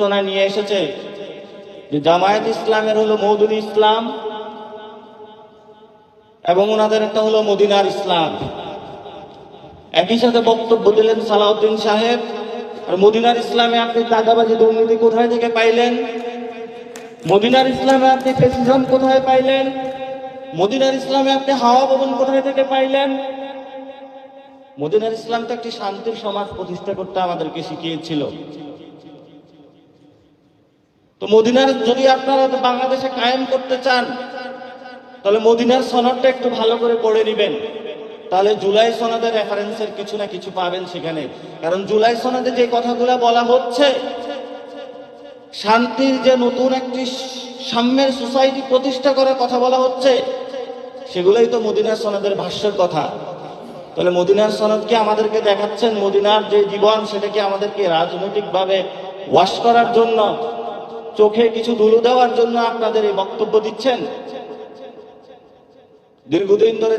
ঘোষণা নিয়ে এসেছে যে জামায়াত ইসলামের হলো মওদুদী ইসলাম এবং ওনাদের একটা হলো মদিনার ইসলাম। একই সাথে বক্তব্য দিলেন সালাউদ্দিন সাহেব। আর মদিনার ইসলামে আপনি দাগাবাজি দুর্নীতি কোথায় থেকে পাইলেন? মদিনার ইসলামে আপনি ফ্যাসিজম কোথায় পাইলেন? মদিনার ইসলামে আপনি হাওয়া ভবন কোথায় থেকে পাইলেন? মদিনার ইসলাম তো একটি শান্তির সমাজ প্রতিষ্ঠা করতে আমাদেরকে শিখিয়েছিল। তো মদিনার যদি আপনারা বাংলাদেশে কায়েম করতে চান, তাহলে মদিনার সনদটা একটু ভালো করে পড়ে নেবেন। তাহলে জুলাই সনদের রেফারেন্সের কিছু না কিছু পাবেন সেখানে। কারণ জুলাই সনদে যে কথাগুলো বলা হচ্ছে, শান্তির যে নতুন একটি সাম্যের সোসাইটি প্রতিষ্ঠা করার কথা বলা হচ্ছে, সেগুলোই তো মদিনার সনদের ভাষ্যের কথা। তাহলে মদিনার সনদ কি আমাদেরকে দেখাচ্ছেন মদিনার যে জীবন, সেটা কি আমাদেরকে রাজনৈতিকভাবে ওয়াশ করার জন্য, চোখে কিছু ধুলো দেওয়ার জন্য আপনাদের এই বক্তব্য দিচ্ছেন? দীর্ঘদিন ধরে